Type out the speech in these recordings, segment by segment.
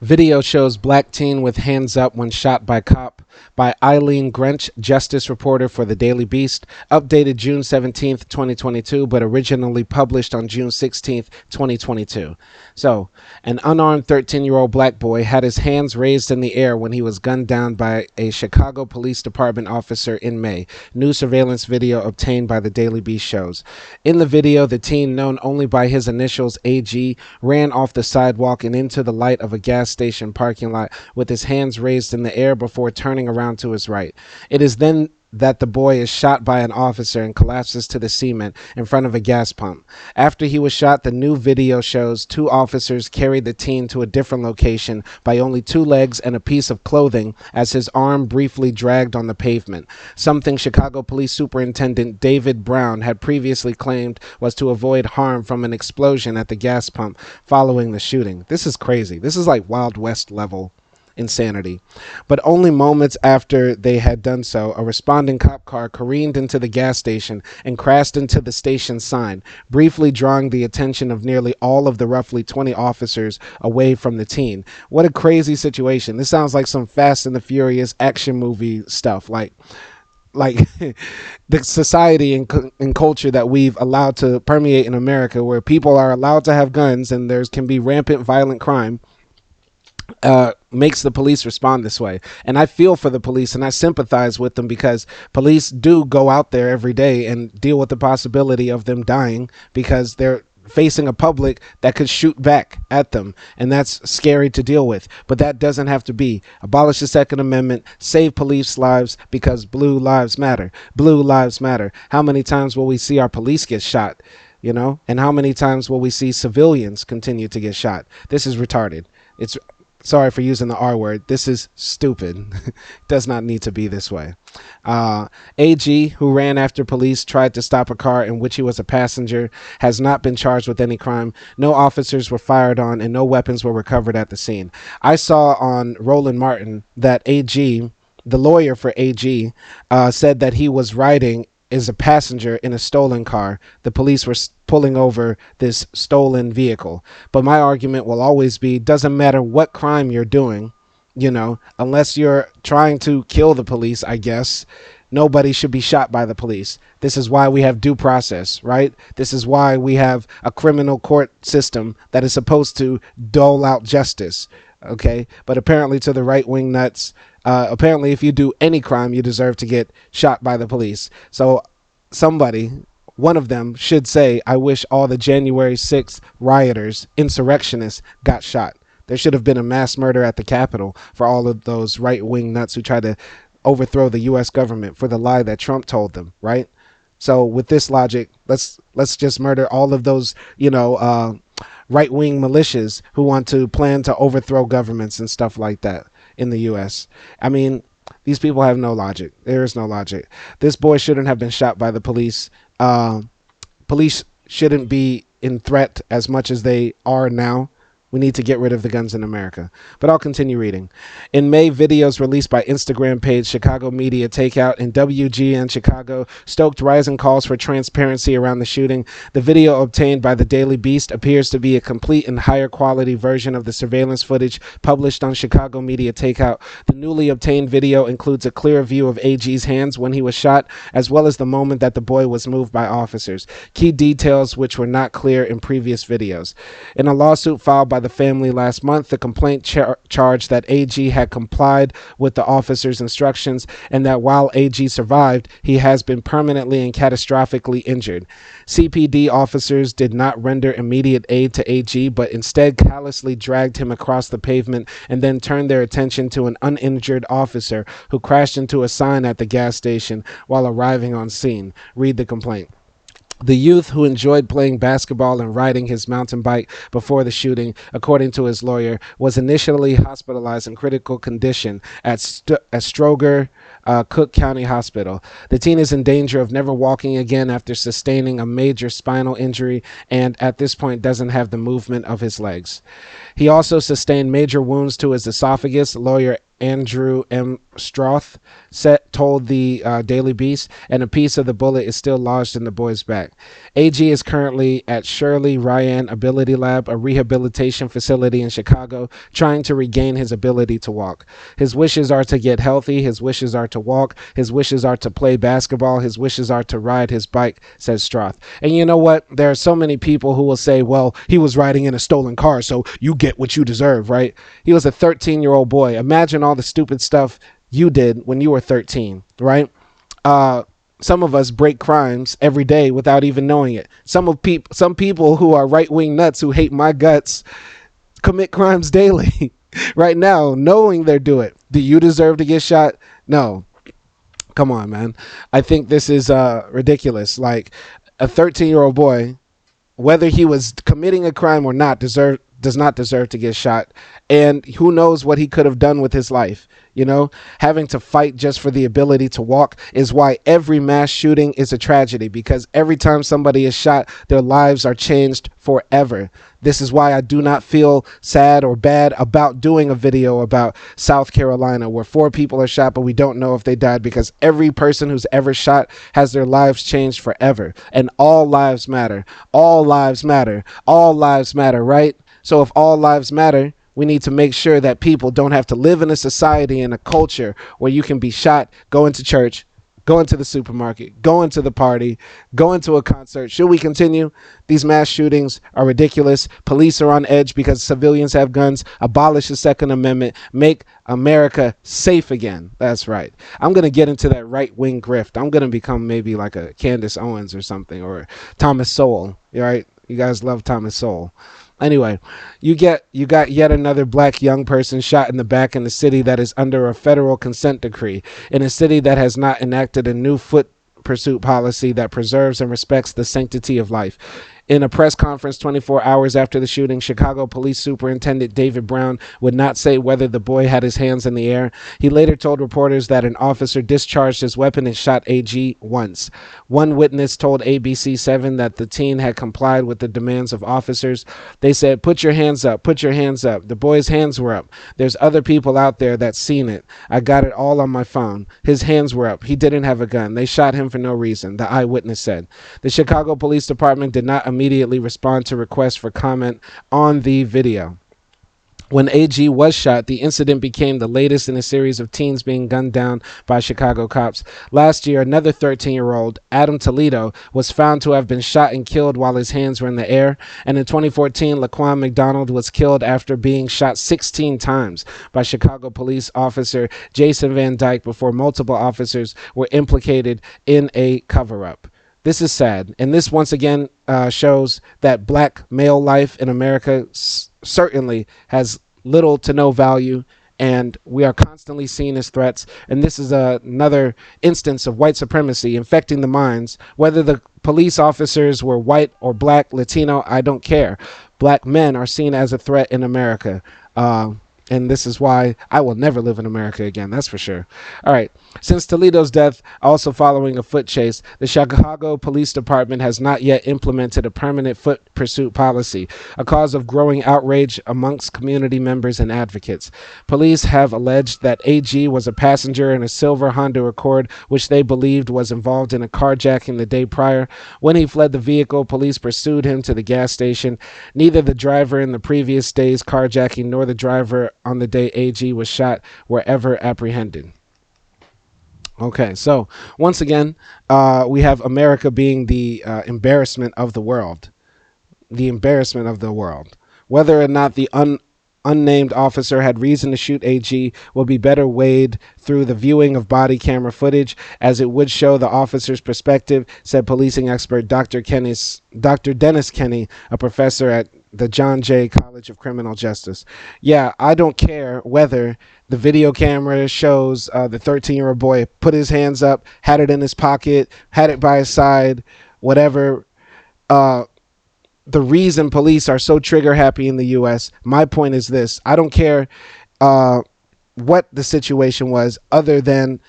Video shows black teen with hands up when shot by cop by Eileen Grench, justice reporter for the Daily Beast, updated June 17th, 2022, but originally published on June 16th, 2022. So, an unarmed 13-year-old black boy had his hands raised in the air when he was gunned down by a Chicago Police Department officer in May, new surveillance video obtained by the Daily Beast shows. In the video, the teen, known only by his initials AG, ran off the sidewalk and into the light of a gas station parking lot with his hands raised in the air before turning around to his right. It is then that the boy is shot by an officer and collapses to the cement in front of a gas pump. After he was shot, the new video shows two officers carried the teen to a different location by only two legs and a piece of clothing as his arm briefly dragged on the pavement, something Chicago Police Superintendent David Brown had previously claimed was to avoid harm from an explosion at the gas pump following the shooting. This is crazy. This is like Wild West level insanity. But only moments after they had done so, a responding cop car careened into the gas station and crashed into the station sign, briefly drawing the attention of nearly all of the roughly 20 officers away from the teen. What a crazy situation. This sounds like some Fast and the Furious action movie stuff. Like the society and culture that we've allowed to permeate in America, where people are allowed to have guns and there can be rampant violent crime, makes the police respond this way. And I feel for the police and I sympathize with them, because police do go out there every day and deal with the possibility of them dying because they're facing a public that could shoot back at them, and that's scary to deal with. But that doesn't have to be. Abolish the Second Amendment, save police lives, because blue lives matter. Blue lives matter. How many times will we see our police get shot? And how many times will we see civilians continue to get shot? This is retarded. It's Sorry for using the R word. This is stupid. Does not need to be this way. AG, who ran after police, tried to stop a car in which he was a passenger, has not been charged with any crime. No officers were fired on and no weapons were recovered at the scene. I saw on Roland Martin that AG, the lawyer for AG, said that he was riding as a passenger in a stolen car. The police were pulling over this stolen vehicle. But my argument will always be, doesn't matter what crime you're doing, unless you're trying to kill the police, I guess, nobody should be shot by the police. This is why we have due process, right? This is why we have a criminal court system that is supposed to dole out justice. Okay, but apparently to the right-wing nuts, apparently if you do any crime, you deserve to get shot by the police. So somebody, one of them, should say, I wish all the January 6th rioters, insurrectionists, got shot. There should have been a mass murder at the Capitol for all of those right-wing nuts who tried to overthrow the U.S. government for the lie that Trump told them, right? So with this logic, let's just murder all of those, right-wing militias who want to plan to overthrow governments and stuff like that in the U.S. I mean, these people have no logic. There is no logic. This boy shouldn't have been shot by the police. Police shouldn't be in threat as much as they are now. We need to get rid of the guns in America. But I'll continue reading. In May, videos released by Instagram page Chicago Media Takeout and WGN Chicago stoked rising calls for transparency around the shooting. The video obtained by the Daily Beast appears to be a complete and higher quality version of the surveillance footage published on Chicago Media Takeout. The newly obtained video includes a clear view of AG's hands when he was shot, as well as the moment that the boy was moved by officers. Key details which were not clear in previous videos. In a lawsuit filed by the family last month, the complaint charged that AG had complied with the officer's instructions and that while AG survived, he has been permanently and catastrophically injured. CPD officers did not render immediate aid to AG, but instead callously dragged him across the pavement and then turned their attention to an uninjured officer who crashed into a sign at the gas station while arriving on scene. Read the complaint. The youth, who enjoyed playing basketball and riding his mountain bike before the shooting, according to his lawyer, was initially hospitalized in critical condition at Stroger, Cook County Hospital. The teen is in danger of never walking again after sustaining a major spinal injury and at this point doesn't have the movement of his legs. He also sustained major wounds to his esophagus. Lawyer Andrew M. Stroth told the Daily Beast, and a piece of the bullet is still lodged in the boy's back. AG is currently at Shirley Ryan Ability Lab, a rehabilitation facility in Chicago, trying to regain his ability to walk. His wishes are to get healthy. His wishes are to walk. His wishes are to play basketball. His wishes are to ride his bike, says Stroth. And you know what? There are so many people who will say, well, he was riding in a stolen car, so you get what you deserve, right? He was a 13-year-old boy. Imagine all the stupid stuff you did when you were 13, right? Some of us break crimes every day without even knowing it. Some people who are right-wing nuts who hate my guts commit crimes daily right now, knowing they're doing it. Do you deserve to get shot? No. Come on, man. I think this is ridiculous. Like, a 13-year-old boy, whether he was committing a crime or not, does not deserve to get shot. And who knows what he could have done with his life. You know, having to fight just for the ability to walk is why every mass shooting is a tragedy, because every time somebody is shot, their lives are changed forever. This is why I do not feel sad or bad about doing a video about South Carolina where 4 people are shot, but we don't know if they died, because every person who's ever shot has their lives changed forever. And all lives matter. All lives matter. All lives matter, right? So if all lives matter, we need to make sure that people don't have to live in a society and a culture where you can be shot, go into church, go into the supermarket, go into the party, go into a concert. Should we continue? These mass shootings are ridiculous. Police are on edge because civilians have guns. Abolish the Second Amendment. Make America safe again. That's right. I'm going to get into that right-wing grift. I'm going to become maybe like a Candace Owens or something, or Thomas Sowell. Right? You guys love Thomas Sowell. Anyway, you got yet another black young person shot in the back in a city that is under a federal consent decree, in a city that has not enacted a new foot pursuit policy that preserves and respects the sanctity of life. In a press conference 24 hours after the shooting, Chicago Police Superintendent David Brown would not say whether the boy had his hands in the air. He later told reporters that an officer discharged his weapon and shot AG once. One witness told ABC7 that the teen had complied with the demands of officers. They said, "Put your hands up, put your hands up." The boy's hands were up. There's other people out there that's seen it. I got it all on my phone. His hands were up. He didn't have a gun. They shot him for no reason, the eyewitness said. The Chicago Police Department did not immediately respond to requests for comment on the video. When AG was shot, the incident became the latest in a series of teens being gunned down by Chicago cops. Last year, another 13-year-old, Adam Toledo, was found to have been shot and killed while his hands were in the air. And in 2014, Laquan McDonald was killed after being shot 16 times by Chicago police officer Jason Van Dyke before multiple officers were implicated in a cover-up. This is sad, and this once again shows that black male life in America certainly has little to no value, and we are constantly seen as threats. And this is another instance of white supremacy infecting the minds. Whether the police officers were white or black, Latino, I don't care. Black men are seen as a threat in America. And this is why I will never live in America again, that's for sure. All right. Since Toledo's death, also following a foot chase, the Chicago Police Department has not yet implemented a permanent foot pursuit policy, a cause of growing outrage amongst community members and advocates. Police have alleged that AG was a passenger in a silver Honda Accord, which they believed was involved in a carjacking the day prior. When he fled the vehicle, police pursued him to the gas station. Neither the driver in the previous day's carjacking nor the driver on the day AG was shot were ever apprehended. Okay, so once again, we have America being the embarrassment of the world. The embarrassment of the world. Whether or not the unnamed officer had reason to shoot AG will be better weighed through the viewing of body camera footage, as it would show the officer's perspective, said policing expert Dr. Dennis Kenny, a professor at the John Jay College of Criminal Justice. Yeah, I don't care whether the video camera shows the 13-year-old boy put his hands up, had it in his pocket, had it by his side, whatever. The reason police are so trigger happy in the U.S., my point is this: I don't care what the situation was, other than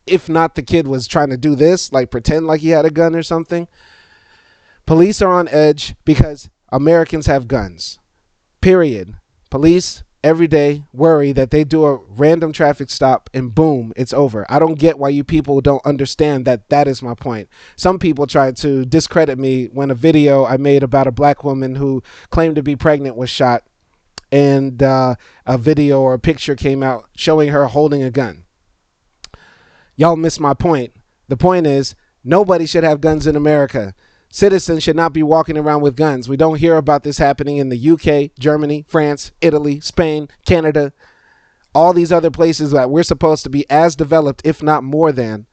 if not the kid was trying to do this, like pretend like he had a gun or something. Police are on edge because Americans have guns. Period. Police every day worry that they do a random traffic stop and boom, it's over. I don't get why you people don't understand that that is my point. Some people tried to discredit me when a video I made about a black woman who claimed to be pregnant was shot, and a video or a picture came out showing her holding a gun. Y'all missed my point. The point is, nobody should have guns in America. Citizens should not be walking around with guns. We don't hear about this happening in the UK, Germany, France, Italy, Spain, Canada, all these other places that we're supposed to be as developed, if not more than,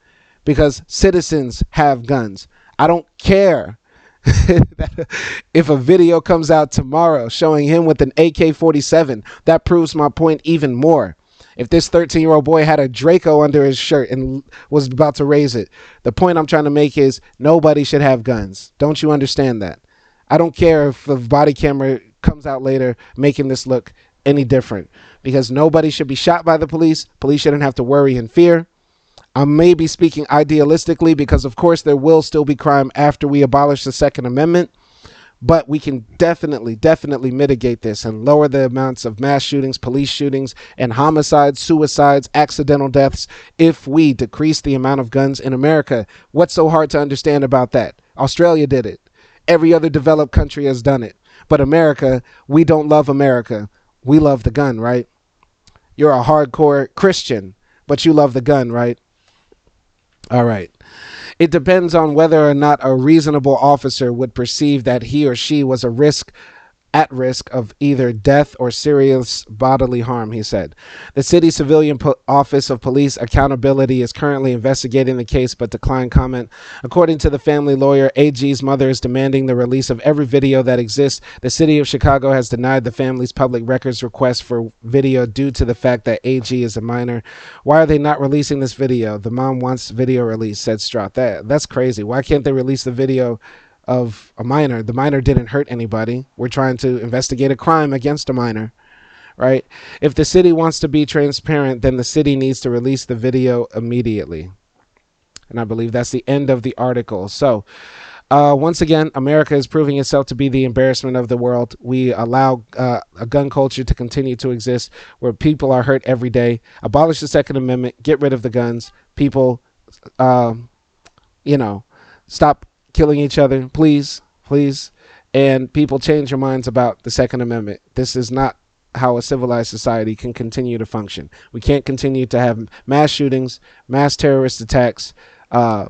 because citizens have guns. I don't care if a video comes out tomorrow showing him with an AK-47. That proves my point even more. If this 13-year-old boy had a Draco under his shirt and was about to raise it, the point I'm trying to make is nobody should have guns. Don't you understand that? I don't care if the body camera comes out later making this look any different, because nobody should be shot by the police. Police shouldn't have to worry and fear. I may be speaking idealistically because, of course, there will still be crime after we abolish the Second Amendment. But we can definitely mitigate this and lower the amounts of mass shootings, police shootings, and homicides, suicides, accidental deaths if we decrease the amount of guns in America. What's so hard to understand about that? Australia did it. Every other developed country has done it. But America, we don't love America. We love the gun, right? You're a hardcore Christian, but you love the gun, right? All right. It depends on whether or not a reasonable officer would perceive that he or she was at risk of either death or serious bodily harm, he said. The city civilian office of police accountability is currently investigating the case but declined comment. According to the family lawyer, AG's mother is demanding the release of every video that exists. The city of Chicago has denied the family's public records request for video due to the fact that AG is a minor. Why are they not releasing this video? The mom wants video release, said Strout. That's crazy. Why can't they release the video of a minor? The minor didn't hurt anybody. We're trying to investigate a crime against a minor, right? If the city wants to be transparent, then the city needs to release the video immediately. And I believe that's the end of the article. So once again, America is proving itself to be the embarrassment of the world. We allow a gun culture to continue to exist where people are hurt every day. Abolish the Second Amendment, get rid of the guns. People, stop killing each other, please. And people, change your minds about the Second Amendment. This is not how a civilized society can continue to function. We can't continue to have mass shootings, mass terrorist attacks,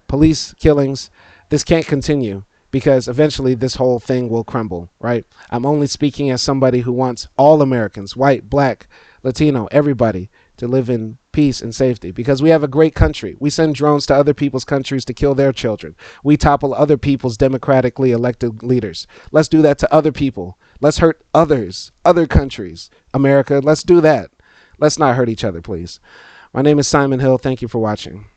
police killings. This can't continue because eventually this whole thing will crumble, right? I'm only speaking as somebody who wants all Americans, white, black, Latino, everybody, to live in peace and safety, because we have a great country. We send drones to other people's countries to kill their children. We topple other people's democratically elected leaders. Let's do that to other people. Let's hurt others, other countries. America, let's do that. Let's not hurt each other, please. My name is Simon Hill. Thank you for watching.